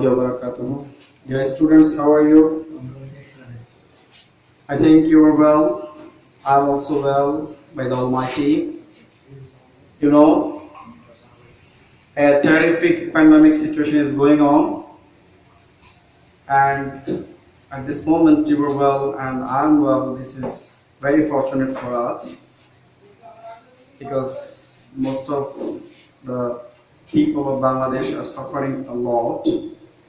wa barakatuh. Dear students, how are you? I think you are well. I'm also well by the Almighty. You know, a terrific pandemic situation is going on, and at this moment you are well and I'm well. This is very fortunate for us because most of the people of Bangladesh are suffering a lot,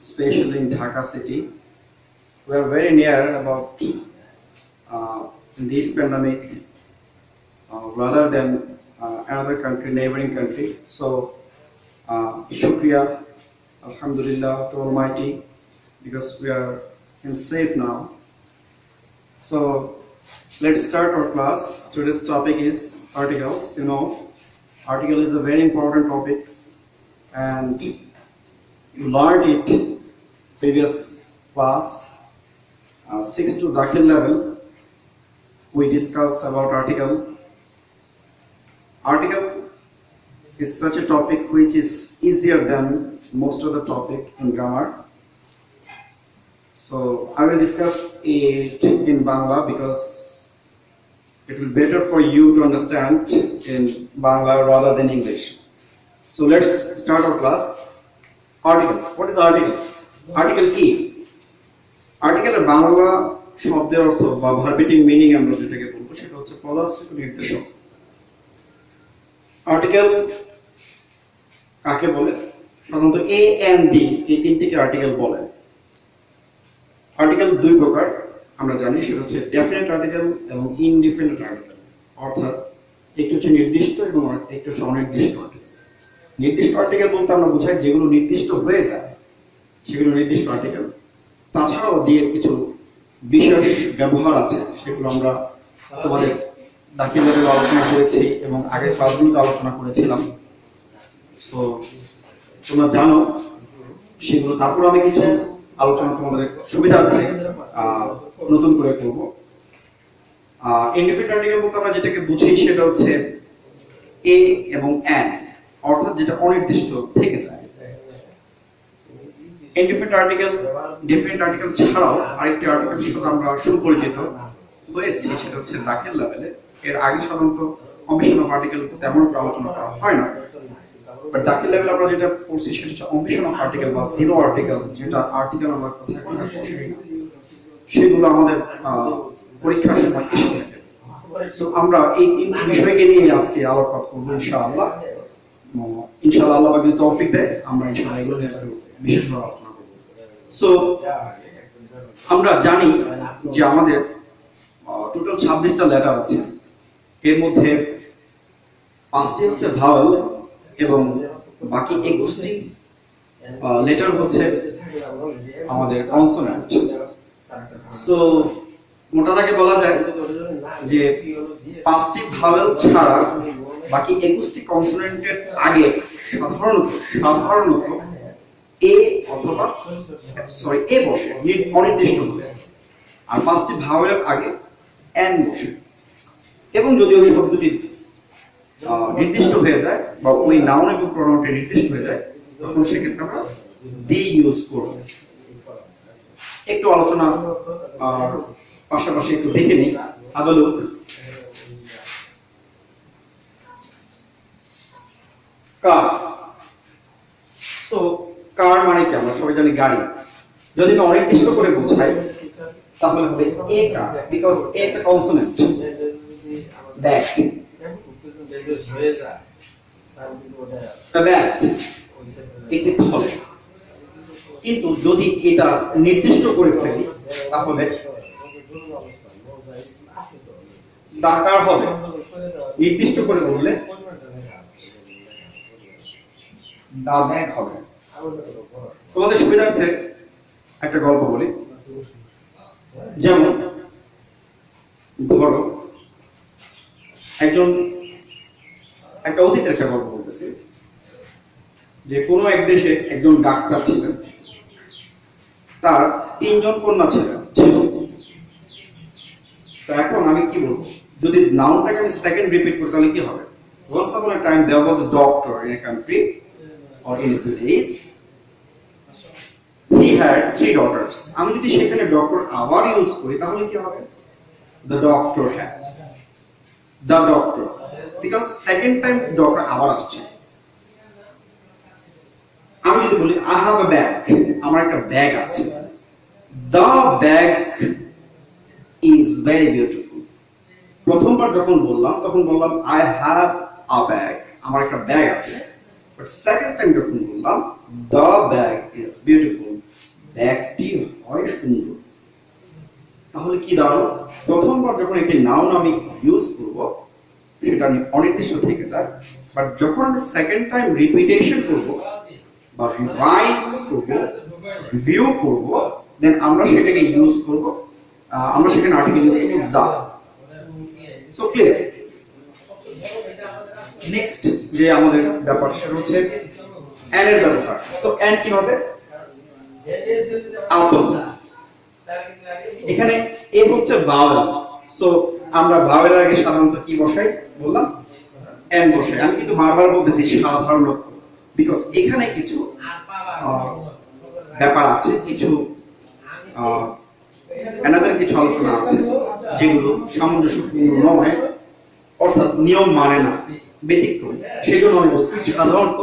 especially in Dhaka city. We are very near about this pandemic rather than another country, neighboring country. So, shukriya, alhamdulillah to Almighty, because we are in safe now. So, let's start our class. Today's topic is articles. You know, article is a very important topic, and you learned it previous class 6 to Dakhil level. We discussed about article. Article is such a topic which is easier than most of the topic in grammar. So I will discuss it in Bangla because it will be better for you to understand in Bangla rather than English. So let's start our class. Articles. What is article? Article কি? Article এর বাংলা শব্দের অর্থ বা ভার্বেটিং meaning আমরা যেটাকে বলবো সেটা হচ্ছে পদাশ্রিত নির্দেশক। আর্টিকেল কাকে বলে? সাধারণত এ এন্ড ডি এই তিনটিকে আর্টিকেল বলে। আর্টিকেল দুই প্রকার আমরা জানি, সেটা হচ্ছে ডেফিনিট আর্টিকেল এবং ইনডিফিনিট আর্টিকেল। অর্থাৎ একটি হচ্ছে নির্দিষ্ট এবং একটি হচ্ছে অনির্দিষ্ট আর্টিকেল। নির্দিষ্ট আর্টিকেল বলতে আমরা বোঝাই যেগুলো নির্দিষ্ট হয়ে যায় সেগুলো নির্দিষ্ট আর্টিকেল। তাছাড়াও দিয়ে কিছু বিশেষ ব্যবহার আছে, সেগুলো আমরা তোমাদের দাখিল লেভেলে আলোচনা করেছি এবং আগের ক্লাসগুলোতে আলোচনা করেছিলাম। সো তোমরা জানো সেগুলো। তারপর আমি কিছু আলোচনা তোমাদের সুবিধার্থে নতুন করে করব। ইনডিফিনিট আর্টিকেল বলতে আমরা যেটাকে বুঝি সেটা হচ্ছে এ এবং এন, অর্থাৎ যেটা অনির্দিষ্ট থেকে যায়। ইনডিফিনিট আর্টিকেল ডেফিনিট আর্টিকেল ছাড়াও আরেকটি আর্টিকেল সাথে আমরা সুপরিচিত হয়েছি, সেটা হচ্ছে দাখিল লেভেলে। এর আগে সাধারণত অমিশন অফ আর্টিকেল তেমন আলোচনা করা হয় না, বাট দাখিল লেভেলে আমরা যেটা পড়ছি সেটা হচ্ছে অমিশন অফ আর্টিকেল বা জিরো আর্টিকেল, যেটা আর্টিকেল আমরা কোথায় কোথায় বসে না, সেগুলো আমাদের পরীক্ষার সময় এসে থাকে। সো আমরা এই তিনটি বিষয়কে নিয়ে আজকে আলোকপাত করবো ইনশাআল্লাহ। ইনশাআল্লাহ আল্লাহ যদি তৌফিক দেয় আমরা ইনশাআল্লাহ এগুলো নিয়ে বিশেষভাবে আলোচনা করব। সো আমরা জানি যে আমাদের টোটাল 26টা লেটার আছে, এর মধ্যে 5টি হচ্ছে ভাওয়েল এবং বাকি 21টি লেটার হচ্ছে আমাদের কনসোনেন্ট। সো মোটা দাগে বলা যায় যে 5টি ভাওয়েল ছাড়া বাকি 21টি কনসোনেন্টের আগে সাধারণত এ অথবা এ বসে অনির্দিষ্ট হলে, আর 5টি ভাওয়েলের আগে এন বসে। এবং যদি ওই শব্দটি নির্দিষ্ট হয়ে যায় বা ওই নাউন এবং প্রোনাউনটি নির্দিষ্ট হয়ে যায় তখন সেক্ষেত্রে আমরা দি ইউজ করব। একটু আলোচনা পাশাপাশি একটু দেখে নিই। আদালুক কার। সো কার মানে কি? আমরা সবাই জানি গাড়ি। যদি আমি অনির্দিষ্ট করে বোঝাই তাহলে হবে এ কার, বিকজ এ একটা কনসোনেন্ট। ব্যাগ, একটি থলে। কিন্তু যদি এটা নির্দিষ্ট করে ফেলি তাহলে দাকার হবে। নির্দিষ্ট করে বললে দা ব্যাগ হবে। তোমাদের সুবিধার্থে একটা গল্প বলি। যেমন ধরো একটা অতীতের একটা গল্প বলতেছি, যে কোনো এক দেশে একজন ডাক্তার ছিলেন, তার 3 জন কন্যা ছিল। তো এখন আমি কি বলবো, যদি নাউনটাকে আমি সেকেন্ড রিপিট করি তাহলে কি হবে? Once upon a time there was a doctor in a country or in a village had 3 daughters. আমি যদি সেখানে ডক্টর আবার ইউজ করি তাহলে কি হবে? The doctor had. The doctor. Because second time doctor আবার আসছে। আমি যদি বলি I have a bag, আমার একটা ব্যাগ আছে। The bag is very beautiful. প্রথমবার যখন বললাম তখন বললাম I have a bag, আমার একটা ব্যাগ আছে। বাট সেকেন্ড টাইম যখন বললাম the bag is beautiful, ব্যাগটি হয় সুন্দর। তাহলে কি দাঁড়ালো? প্রথমবার যখন একটি নাউন আমি ইউজ করব সেটা অনির্দিষ্ট থেকে যায়, বাট যখন আমি সেকেন্ড টাইম রিপিটেশন করব বা রিভাইজ করব, রিভিউ করব, দেন আমরা সেটাকে ইউজ করব, আমরা সেখানে আর্টিকেল ইউজ করব দা। So clear? নেক্সট যে আমাদের ব্যাপার সেটা হচ্ছে এন এর ব্যবহার। সো এন কি হবে? আপেল। এখানে এ হচ্ছে ভাওয়েল। সো আমরা ভাওয়েলের আগে সাধারণত কি বসাই বললাম? এন বসাই। আমি কিন্তু বারবার বলতেছি সাধারণত, বিকজ এখানে কিছু ব্যাপার আছে, কিছু এনাদের কিছু আলোচনা আছে যেগুলো সামঞ্জস্যপূর্ণ নয়, অর্থাৎ নিয়ম মানে না, ব্যতিক্রম। সেই জন্য আমি বলছি সাধারণত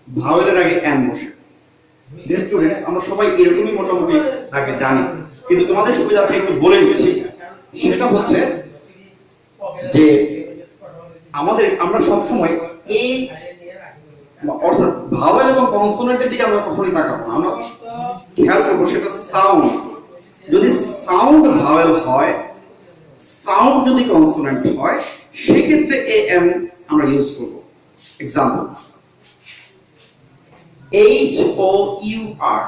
ভাওয়েলের আগে এন বসে। স্টুডেন্টস, আমরা সবাই এরকমই মোটামুটি আগে জানি, কিন্তু তোমাদের সুবিধার্থে একটু বলে নিচ্ছি। সেটা হচ্ছে যে আমরা সবসময় এই অর্থাৎ ভাওয়েল এবং কনসোনেন্টের দিকে আমরা কখনোই তাকাবো না, আমরা খেয়াল করবো সেটা সাউন্ড। যদি সাউন্ড ভাওয়েল হয়, সাউন্ড যদি কনসোনেন্ট হয়, সেক্ষেত্রে এ এন আমরা ইউজ করব। Example H O U R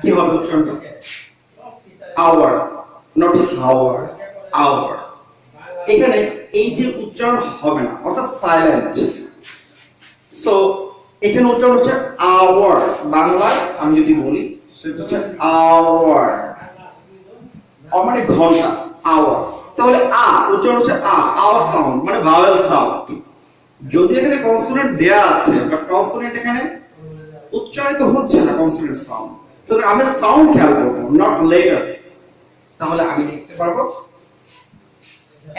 কি হবে উচ্চারণটা? Hour, not hour, hour. এখানে এই যে উচ্চারণ হবে না, অর্থাৎ সাইলেন্ট। সো এখানে উচ্চারণ হচ্ছে আওয়ার। বাংলায় আমি যদি বলি সেটা হচ্ছে আওয়ার, মানে ঘন্টা, আওয়ার। তাহলে আ উচ্চারণ হচ্ছে আওয়ার সাউন্ড, মানে ভাওয়েল সাউন্ড। যদি এখানে কনসোনেন্ট দেয়া আছে, বাট কনসোনেন্ট এখানে উচ্চারিত হচ্ছে না, কনসোনেন্ট সাউন্ড। সুতরাং আমি সাউন্ড খেয়াল করব, নট লেটার। তাহলে আমি লিখতে পারবো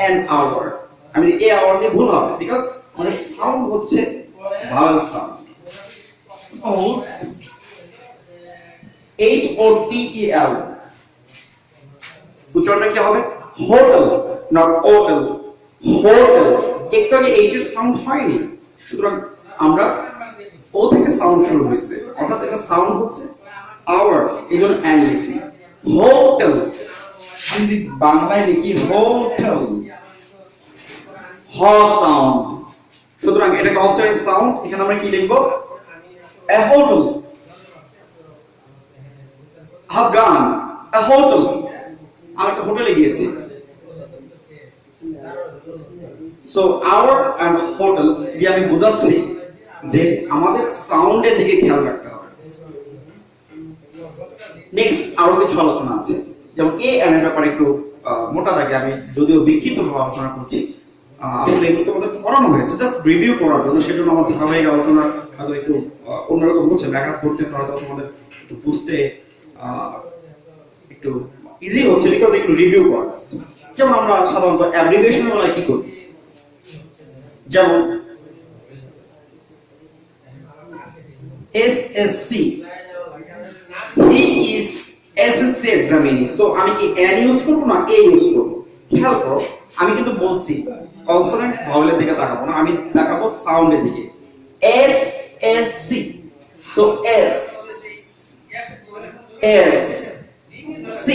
an hour। আমি এই আওয়ার দিয়ে ভুল হবে, বিকজ মানে সাউন্ড হচ্ছে vowel sound. Suppose H O T E L, উচ্চারণটা কি হবে? Hotel, not O L, hotel. একটু আগে এইচ এর সাউন্ড হয়নি, সুতরাং আমরা ও থেকে সাউন্ড শুরু হয়েছে, অর্থাৎ এটা সাউন্ড হচ্ছে আওয়ার, এই জন্য অ্যান লিখছি। হোটেল, আমি যদি বাংলায় লিখি হোটেল, হ সাউন্ড, সুতরাং এটা কনসোনেন্ট সাউন্ড। এখানে আমরা কি লিখবো? এ hotel. have gone a hotel, আমি একটা হোটেলে গিয়েছি। সো আওয়ার এন্ড হোটেল দিয়ে আমি বোঝাচ্ছি যে আমাদের সাউন্ডের দিকে খেয়াল রাখতে হবে। নেক্সট আরো কিছু আলোচনা আছে, যেমন এ এন এর ব্যাপারে একটু মোটা দাগে আমি যদিও বিক্ষিপ্তভাবে আলোচনা করছি, আসলে এগুলো তোমাদের পড়ানো হয়েছে জাস্ট রিভিউ করার জন্য, সেজন্য আমার ধারাবাহিক আলোচনা হয়তো একটু অন্যরকম হচ্ছে, ব্যাঘাত করতেছে, হয়তো তোমাদের একটু বুঝতে একটু ইজি হচ্ছে, বিকজ একটু রিভিউ করা যাচ্ছে। যেমন আমরা সাধারণত অ্যাব্রিভিয়েশন গুলো কি করি, যেমন SSC, he is SSC examining। So আমি কি এন ইউজ করব না এ ইউজ করব? খেয়াল করো, আমি কিন্তু বলছি কনসোনেন্ট ভাওয়েলের দিকে তাকাবো না, আমি তাকাবো সাউন্ডের দিকে। SSC, so S S C,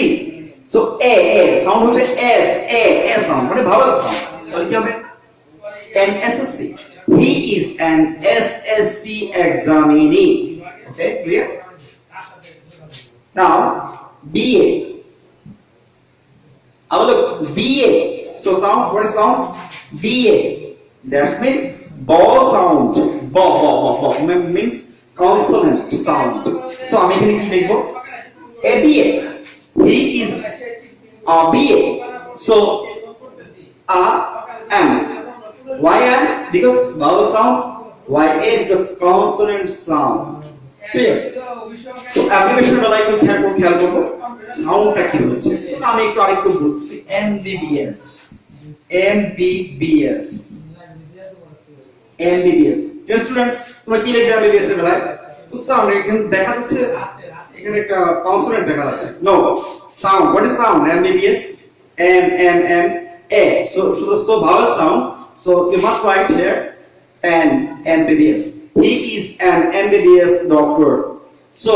so A sound হচ্ছে S A সাউন্ড, মানে ভাওয়েল সাউন্ড। তাহলে কি হবে? an SSC, he is an SSC examinee। Okay, clear? Now BA, now look, BA, so sound, what is sound? BA, that's mean bow sound, bow means consonant sound। So আমি এখানে কি লিখবো? ABA, he is a BA, so a M, why M? Because vowel sound, why A? Because consonant sound, clear? তো abbreviation বেলা একটু খেয়াল করব সাউন্ডটা কি হচ্ছে। আমি একটু আরেকটু বলছি এমবিবিএস এমবিবিএস এমবিবিএস। স্টুডেন্টস তোমরা কি লিখবে এমবিবিএস এর বেলায়? তো সাউন্ড এখানে দেখা যাচ্ছে, এখানে একটা কনসোনেন্ট দেখা যাচ্ছে। No sound, what is sound? MBBS M M M A, so vowel sound, so you must write here an MBBS. He is an MBBS doctor. So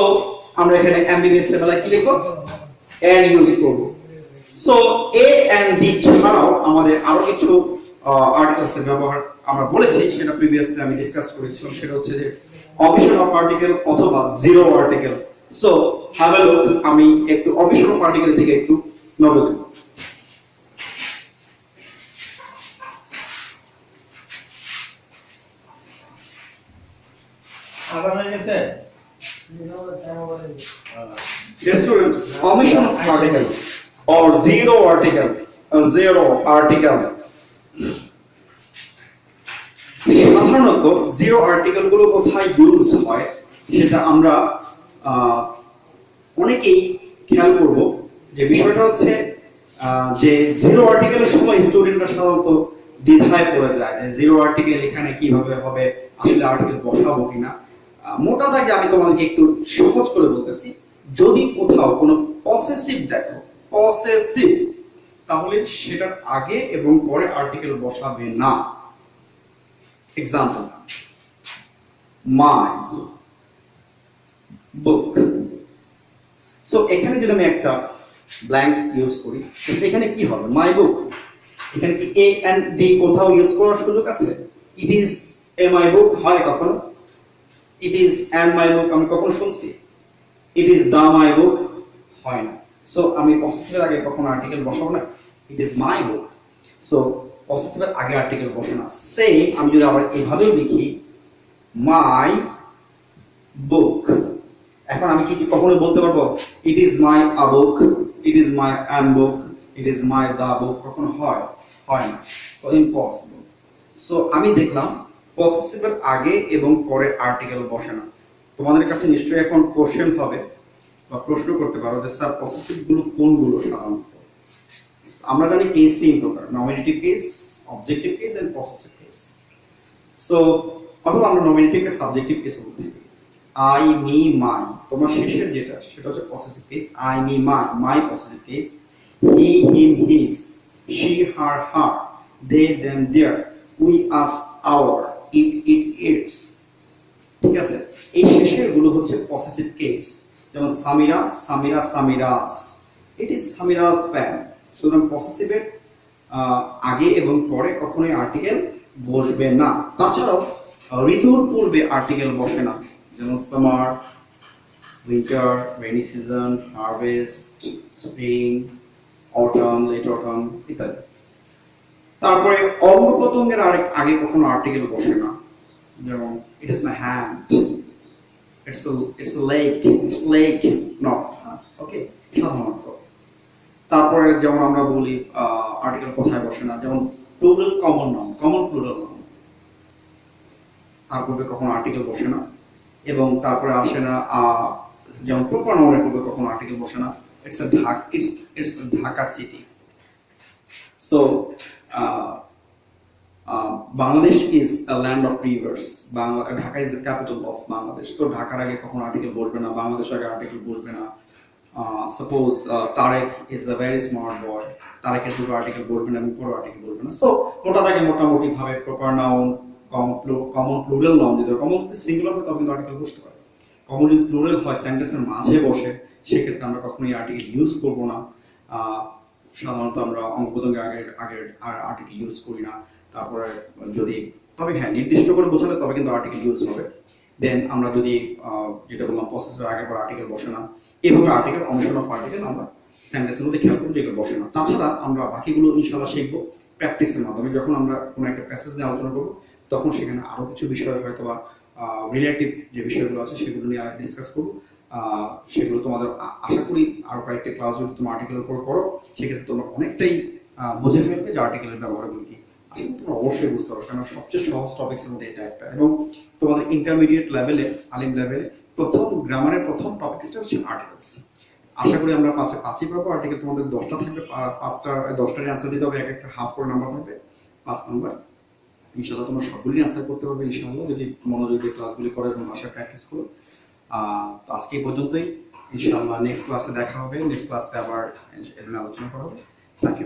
আমরা এখানে MBBS এর বেলায় কি লিখব? n ইউজ করব। সো a and b ছাড়াও আমাদের আরো কিছু আর্টিকেলস এর ব্যবহার আমরা বলেছি, সেটা প্রিভিয়াসলি আমি ডিসকাস করেছিলাম। সেটা হচ্ছে যে অমিশন অফ আর্টিকেল অথবা zero article. So have a look, আমি একটু অমিশন অফ আর্টিকেলের দিকে একটু নজর দেব। Yes, students, omission of article or zero article, সাধারণত জিরো আর্টিকেল গুলো কোথায় ইউজ হয় সেটা আমরা অনেকেই খেয়াল করব। যে বিষয়টা হচ্ছে যে জিরো আর্টিকেলের সময় স্টুডেন্টরা সাধারণত দ্বিধায় পড়ে যায় যে জিরো আর্টিকেল এখানে কিভাবে হবে, আসলে আর্টিকেল বসাবো কিনা। মোটা দাগে আমি তোমাদেরকে একটু সহজ করে বলতেছি, যদি কোথাও কোনো পসেসিভ দেখো, পসেসিভ, তাহলে সেটার আগে এবং পরে আর্টিকেল বসাবে না। এক্সাম্পল, মাই বুক। সো এখানে যদি আমি একটা ব্ল্যাঙ্ক ইউজ করি, এখানে কি হবে? মাই বুক। এখানে কি এ এন্ড ডি কোথাও ইউজ করার সুযোগ আছে? ইট ইজ এ মাই বুক হয় কখনো? ইট ইজ অ্যান্ড মাই বুক আমি কখনো শুনছি? ইট ইজ দা মাই বুক হয় না। সো আমি পসেসিভের আগে কখনো আর্টিকেল বসাবো না। ইট ইজ মাই বুক। সো পসেসিভের আগে আর্টিকেল বসে না। সেম আমি যদি আবার এভাবেও লিখি মাই বুক, এখন আমি কি কখনো বলতে পারবো it is my a book, it is my an book, it is my the book? কখনো হয়? হয় না। So impossible. সো আমি দেখলাম পসেসিভের আগে এবং পরে আর্টিকেল বসে না। তোমাদের কাছে নিশ্চয়ই এখন কোশ্চেন হবে বা প্রশ্ন করতে পারো যে স্যার পসেসিভ গুলো কোনগুলো সাধারণত? আমরা জানি কেস তিন প্রকার, nominative case, objective case and possessive case. So অথবা আমরা নমিনেটিভ কেস, সাবজেক্টিভ কেস বলতে পারি। আই, মি, মাই, তোমার শেষের যেটা সেটা হচ্ছে possessive case. I, me, my, my possessive case. He, him, his, she, her, her, they, them, their, we, us, our, it, its. ঠিক আছে, এই শেষের গুলো হচ্ছে পসেসিভ কেস। যেমন Samira, Samira, Samira's, it is Samira's pen. সুতরাং পসেসিভের আগে এবং পরে কখনোই আর্টিকেল বসবে না। তাছাড়াও ঋতুর পূর্বে আর্টিকেল বসে না, যেমন summer, winter, rainy season, harvest, spring, autumn, late autumn ইত্যাদি। তারপরে অঙ্গ প্রত্যঙ্গের আগে কখনো আর্টিকেল বসে না, যেমন ইট is my hand, it's a lake not, ওকে, সাধারণত। তারপরে যেমন আমরা বলি আর্টিকেল কোথায় বসে না, যেমন plural common noun, common plural noun, তার পূর্বে কখনো আর্টিকেল বসে না। এবং তারপরে আসে না যেমন প্রপার নাউনের পূর্বে কখনো আর্টিকেল বসে না। It's a Dhaka city. So Bangladesh is a land of rivers. Dhaka is the capital of Bangladesh. So ঢাকার আগে কখনো আর্টিকেল বসবে না, বাংলাদেশের আগে আর্টিকেল বসবে না। Suppose Tarek is a very smart boy. তারেকের পূর্বে আর্টিকেল বসবে না এবং পরে আর্টিকেল বসবে না। সো মোটামুটি ভাবে proper noun, common plural noun, যদি কমন যদি সিঙ্গুলার হয় তবে কিন্তু আর্টিকেল বসতে পারে। কমন যদি প্লুরাল হয়, সেন্টেন্সের মাঝে বসে, সেক্ষেত্রে আমরা কখনোই আর্টিকেল ইউজ করব না। সাধারণত আমরা অঙ্গ প্রত্যঙ্গের আগে আর্টিকেল ইউজ করি না। তারপরে যদি, তবে হ্যাঁ নির্দিষ্ট করে বোঝালে তবে কিন্তু আর্টিকেল ইউজ হবে। দেন আমরা যদি যেটা বললাম পসেসিভের আগে পর আর্টিকেল বসে না, এভাবে আর্টিকেল, অমিশন অফ আর্টিকেল আমরা সেন্টেন্সের মধ্যে খেয়াল করব যেগুলো বসে না। তাছাড়া আমরা বাকিগুলো ইনশাআল্লাহ শিখবো প্র্যাকটিসের মাধ্যমে। যখন আমরা কোনো একটা প্যাসেজ নিয়ে আলোচনা করব তখন সেখানে আরো কিছু বিষয় হয়তো বা রিলেটিভ যে বিষয়গুলো আছে সেগুলো নিয়ে ডিসকাস করব। সেগুলো তোমাদের আশা করি আরো কয়েকটা ক্লাস যদি তোমরা আর্টিকেলের উপর করো, সেক্ষেত্রে তোমরা অনেকটাই বুঝে ফেলবে যে আর্টিকেলের ব্যবহারগুলো কি। তোমরা অবশ্যই বুঝতে পারবে, কারণ সবচেয়ে সহজ টপিক্সের মধ্যে এটা একটা। এবং তোমাদের ইন্টারমিডিয়েট লেভেলে, আলিম লেভেলে প্রথম গ্রামারের প্রথম টপিকসটা হচ্ছে আর্টিকেলস। আশা করি আমরা পাঁচই পাবো। আর্টিকেল তোমাদের 10টা থাকবে, 10টার অ্যান্সার দিতে হবে, এক একটা হাফ করে নাম্বার থাকবে, 5 নাম্বার। ইনশাআল্লাহ তোমরা সবগুলি অ্যান্সার করতে পারবে ইনশাআল্লাহ, যদি মনোযোগ দিয়ে ক্লাসগুলি করো এবং ভাষা প্র্যাকটিস করো। তো আজকে এই পর্যন্তই। ইনশাআল্লাহ নেক্সট ক্লাসে দেখা হবে, নেক্সট ক্লাসে আবার আলোচনা করা হবে। তাকে